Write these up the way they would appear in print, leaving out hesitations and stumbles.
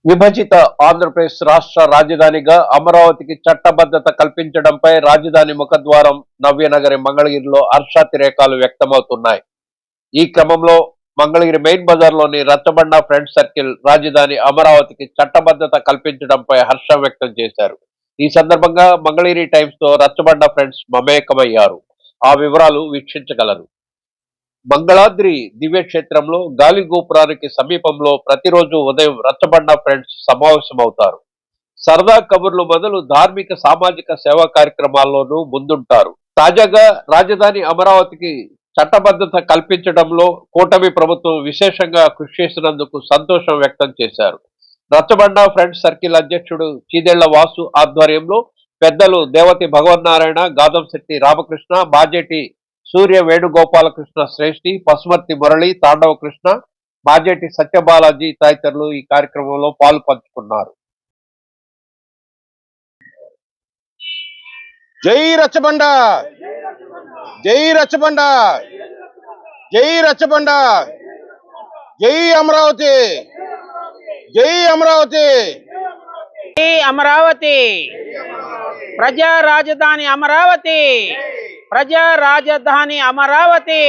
విభజిత ఆంధ్రప్రదేశ్ రాష్ట్ర రాజధానిగా అమరావతికి చట్టబద్ధత కల్పించడంపై రాజధాని ముఖద్వారం నవ్యనగరి మంగళగిరిలో హర్షాతిరేకాలు వ్యక్తమవుతున్నాయి. ఈ క్రమంలో మంగళగిరి మెయిన్ బజార్లోని రచ్చబండ ఫ్రెండ్స్ సర్కిల్ రాజధాని అమరావతికి చట్టబద్ధత కల్పించడంపై హర్షం వ్యక్తం చేశారు. ఈ సందర్భంగా మంగళగిరి టైమ్స్ తో రచ్చబండ ఫ్రెండ్స్ మమేకమయ్యారు. ఆ వివరాలు వీక్షించగలరు. మంగళాద్రి దివ్యక్షేత్రంలో గాలి గోపురానికి సమీపంలో ప్రతిరోజు ఉదయం రచ్చబండ ఫ్రెండ్స్ సమావేశమవుతారు. సరదా కబుర్లు మొదలు ధార్మిక సామాజిక సేవా కార్యక్రమాల్లోనూ ముందుంటారు. తాజాగా రాజధాని అమరావతికి చట్టబద్ధత కల్పించడంలో కూటమి ప్రభుత్వం విశేషంగా కృషి చేసినందుకు సంతోషం వ్యక్తం చేశారు. రచ్చబండ ఫ్రెండ్స్ సర్కిల్ అధ్యక్షుడు చీదెళ్ల వాసు ఆధ్వర్యంలో పెద్దలు దేవతి భగవన్నారాయణ, గాదంశెట్టి రామకృష్ణ, బాజేటి సూర్య వేణుగోపాలకృష్ణ శ్రేష్ఠి, పసుమర్తి మురళి, తాండవ కృష్ణ, బాజేటి సత్యబాలాజీ తదితరులు ఈ కార్యక్రమంలో పాలు పంచుకున్నారు. జై రచ్చబండ, జై రచ్చబండ, జై రచ్చబండ, జై అమరావతి, జై అమరావతి, జై అమరావతి, ప్రజా రాజధాని అమరావతి, ప్రజా రాజధాని అమరావతి,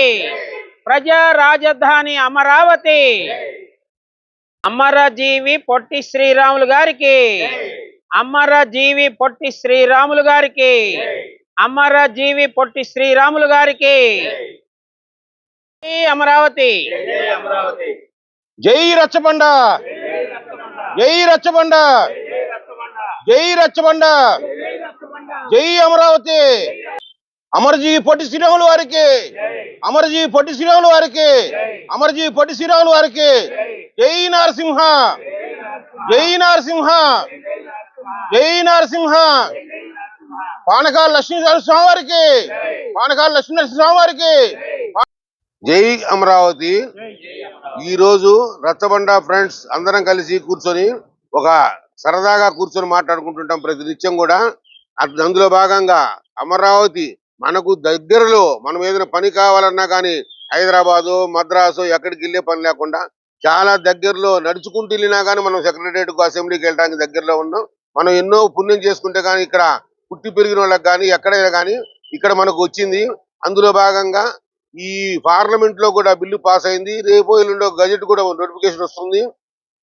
ప్రజా రాజధాని అమరావతి. అమరజీవి పొట్టి శ్రీరాములు గారికి, అమరజీవి పొట్టి శ్రీరాములు గారికి, అమరజీవి పొట్టి శ్రీరాములు గారికి. జై అమరావతి, జై రచ్చబండ, జై రచ్చబండ, జై రచ్చబండ, జై అమరావతి. అమరజీవి పొట్టి శ్రీరాములు వారికి, అమరజీవి పొట్టి శ్రీరాములు వారికి, అమరజీవి పొట్టి శ్రీరాములు వారికి. జై నరసింహ, జై నరసింహ, జై నరసింహ. పానకాల లక్ష్మీనరసింహ వారికి, పానకాల లక్ష్మీనరసింహ వారికి. జై అమరావతి. ఈ రోజు రచ్చబండ ఫ్రెండ్స్ అందరం కలిసి కూర్చొని ఒక సరదాగా కూర్చొని మాట్లాడుకుంటుంటాం ప్రతి నిత్యం కూడా. అందులో భాగంగా అమరావతి మనకు దగ్గరలో, మనం ఏదైనా పని కావాలన్నా కానీ హైదరాబాదు, మద్రాసు ఎక్కడికి వెళ్ళే పని లేకుండా చాలా దగ్గరలో నడుచుకుంటూ వెళ్ళినా కానీ మనం సెక్రటరియట్ కు, అసెంబ్లీకి వెళ్ళడానికి దగ్గరలో ఉన్నాం. మనం ఎన్నో పుణ్యం చేసుకుంటే కానీ ఇక్కడ పుట్టి పెరిగిన వాళ్ళకి కానీ ఎక్కడైనా కానీ ఇక్కడ మనకు వచ్చింది. అందులో భాగంగా ఈ పార్లమెంట్ లో కూడా బిల్లు పాస్ అయింది. రేపు ఎల్లుండో గజెట్ కూడా నోటిఫికేషన్ వస్తుంది.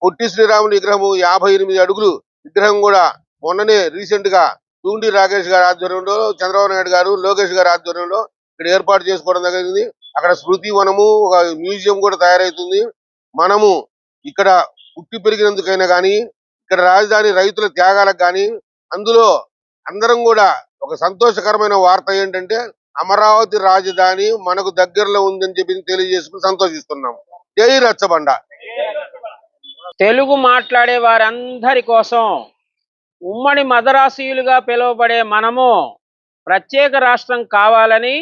పొట్టి శ్రీరాములు విగ్రహం 58 అడుగులు విగ్రహం కూడా మొన్ననే రీసెంట్ గా తూండి రాకేష్ గారి ఆధ్వర్యంలో, చంద్రబాబు నాయుడు గారు, లోకేష్ గారి ఆధ్వర్యంలో ఇక్కడ ఏర్పాటు చేసుకోవడం జరిగింది. అక్కడ స్మృతి వనము, ఒక మ్యూజియం కూడా తయారవుతుంది. మనము ఇక్కడ పుట్టి పెరిగినందుకైనా కానీ, ఇక్కడ రాజధాని రైతుల త్యాగాలకు కానీ, అందులో అందరం కూడా ఒక సంతోషకరమైన వార్త ఏంటంటే అమరావతి రాజధాని మనకు దగ్గరలో ఉందని చెప్పి తెలియజేసుకుని సంతోషిస్తున్నాం. జై రచ్చబండ. తెలుగు మాట్లాడే వారందరి కోసం ఉమ్మడి మదరాసీయులుగా పిలువబడే మనము ప్రత్యేక రాష్ట్రం కావాలని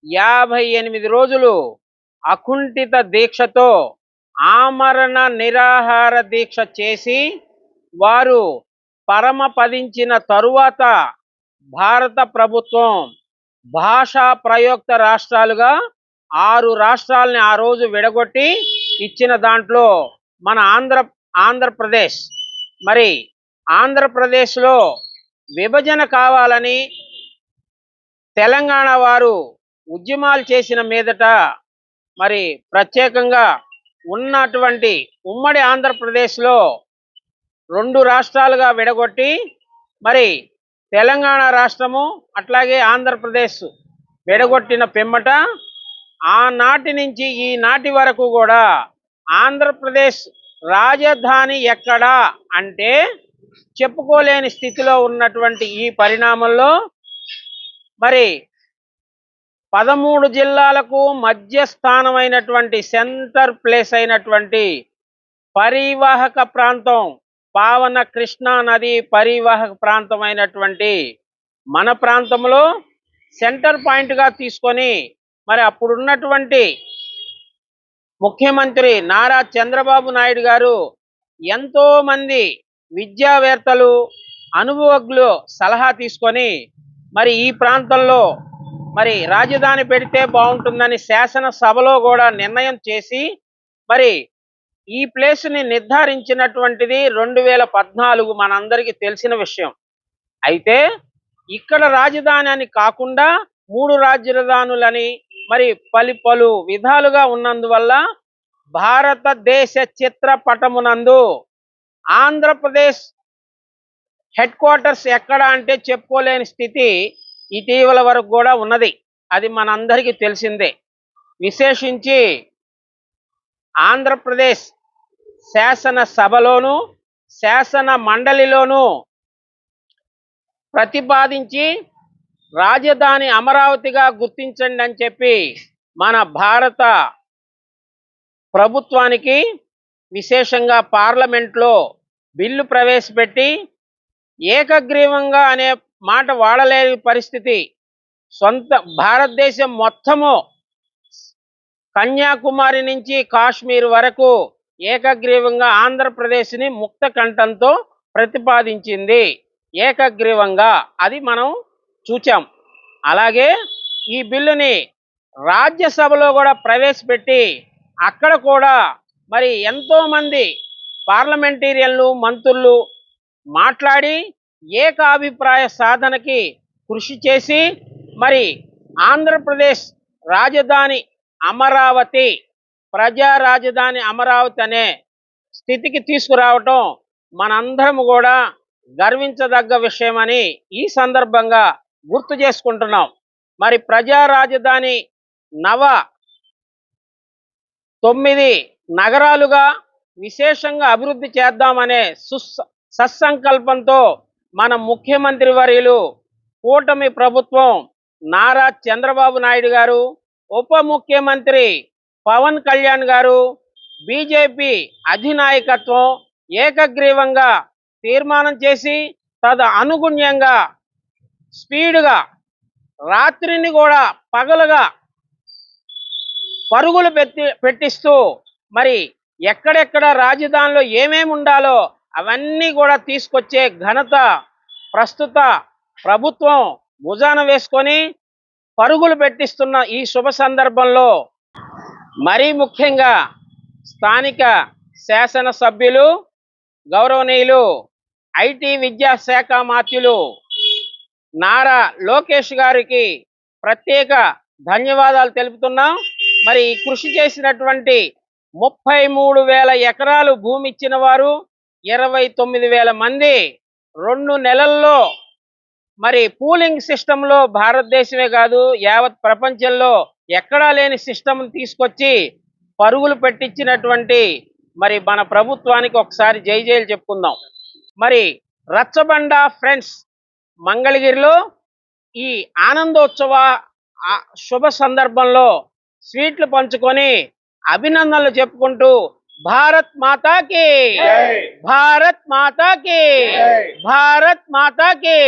58 రోజులు అకుంఠిత దీక్షతో ఆమరణ నిరాహార దీక్ష చేసి వారు పరమపదించిన తరువాత భారత ప్రభుత్వం భాషా ప్రయుక్త రాష్ట్రాలుగా 6 రాష్ట్రాలని ఆ రోజు విడగొట్టి ఇచ్చిన దాంట్లో మన ఆంధ్రప్రదేశ్, మరి ఆంధ్రప్రదేశ్లో విభజన కావాలని తెలంగాణ వారు ఉద్యమాలు చేసిన మీదట మరి ప్రత్యేకంగా ఉన్నటువంటి ఉమ్మడి ఆంధ్రప్రదేశ్లో 2 రాష్ట్రాలుగా విడగొట్టి మరి తెలంగాణ రాష్ట్రము అట్లాగే ఆంధ్రప్రదేశ్ విడగొట్టిన పిమ్మట ఆనాటి నుంచి ఈనాటి వరకు కూడా ఆంధ్రప్రదేశ్ రాజధాని ఎక్కడా అంటే చెప్పుకోలేని స్థితిలో ఉన్నటువంటి ఈ పరిణామంలో మరి 13 జిల్లాలకు మధ్యస్థానమైనటువంటి సెంటర్ ప్లేస్ అయినటువంటి పరివాహక ప్రాంతం, పావన కృష్ణా నది పరివాహక ప్రాంతమైనటువంటి మన ప్రాంతంలో సెంటర్ పాయింట్గా తీసుకొని మరి అప్పుడున్నటువంటి ముఖ్యమంత్రి నారా చంద్రబాబు నాయుడు గారు ఎంతో మంది విద్యావేత్తలు, అనుభవజ్ఞులు సలహా తీసుకొని మరి ఈ ప్రాంతంలో మరి రాజధాని పెడితే బాగుంటుందని శాసనసభలో కూడా నిర్ణయం చేసి మరి ఈ ప్లేస్ని నిర్ధారించినటువంటిది 2014 మనందరికీ తెలిసిన విషయం. అయితే ఇక్కడ రాజధాని అని కాకుండా 3 రాజధానులని మరి పలు విధాలుగా ఉన్నందువల్ల భారతదేశ చిత్రపటమునందు ఆంధ్రప్రదేశ్ హెడ్ క్వార్టర్స్ ఎక్కడ అంటే చెప్పుకోలేని స్థితి ఇటీవల వరకు కూడా ఉన్నది. అది మనందరికీ తెలిసిందే. విశేషించి ఆంధ్రప్రదేశ్ శాసన సభలోను శాసన మండలిలోను ప్రతిపాదించి రాజధాని అమరావతిగా గుర్తించండి అని చెప్పి మన భారత ప్రభుత్వానికి విశేషంగా పార్లమెంట్లో బిల్లు ప్రవేశపెట్టి ఏకగ్రీవంగా అనే మాట వాడలేని పరిస్థితి. సొంత భారతదేశం మొత్తము కన్యాకుమారి నుంచి కాశ్మీర్ వరకు ఏకగ్రీవంగా ఆంధ్రప్రదేశ్ని ముక్త కంఠంతో ప్రతిపాదించింది. ఏకగ్రీవంగా అది మనం చూచాం. అలాగే ఈ బిల్లుని రాజ్యసభలో కూడా ప్రవేశపెట్టి అక్కడ కూడా మరి ఎంతోమంది పార్లమెంటేరియన్లు మంత్రులు మాట్లాడి ఏకాభిప్రాయ సాధనకి కృషి చేసి మరి ఆంధ్రప్రదేశ్ రాజధాని అమరావతి, ప్రజా రాజధాని అమరావతి అనే స్థితికి తీసుకురావటం మనందరం కూడా గర్వించదగ్గ విషయమని ఈ సందర్భంగా గుర్తు చేసుకుంటున్నాం. మరి ప్రజా రాజధాని 9 నగరాలుగా విశేషంగా అభివృద్ధి చేద్దామనే సత్సంకల్పంతో మన ముఖ్యమంత్రి వర్యులు కూటమి ప్రభుత్వం నారా చంద్రబాబు నాయుడు గారు, ఉప ముఖ్యమంత్రి పవన్ కళ్యాణ్ గారు, బీజేపీ అధినాయకత్వం ఏకగ్రీవంగా తీర్మానం చేసి అనుగుణ్యంగా స్పీడ్గా రాత్రిని కూడా పగలుగా పరుగులు పెట్టిస్తూ మరి ఎక్కడెక్కడ రాజధానిలో ఏమేమి ఉండాలో అవన్నీ కూడా తీసుకొచ్చే ఘనత ప్రస్తుత ప్రభుత్వం భుజాన వేసుకొని పరుగులు పెట్టిస్తున్న ఈ శుభ సందర్భంలో మరీ ముఖ్యంగా స్థానిక శాసనసభ్యులు గౌరవనీయులు ఐటీ విద్యాశాఖ మాత్యులు నారా లోకేష్ గారికి ప్రత్యేక ధన్యవాదాలు తెలుపుతున్నాం. మరి కృషి చేసినటువంటి 33,000 ఎకరాలు భూమి ఇచ్చిన వారు 29,000 మంది 2 నెలల్లో మరి పూలింగ్ సిస్టంలో భారతదేశమే కాదు యావత్ ప్రపంచంలో ఎక్కడా లేని సిస్టమ్ తీసుకొచ్చి పరుగులు పెట్టించినటువంటి మరి మన ప్రభుత్వానికి ఒకసారి జై జైలు చెప్పుకుందాం. మరి రచ్చబండ ఫ్రెండ్స్ మంగళగిరిలో ఈ ఆనందోత్సవ శుభ సందర్భంలో స్వీట్లు పంచుకొని అభినందనలు చెప్పుకుంటూ భారత్ మాతాకి, భారత్ మాతాకి, భారత్ మాతాకి.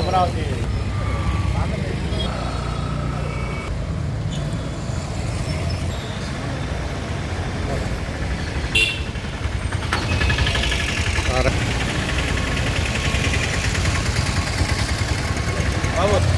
అమరావతి Vamos.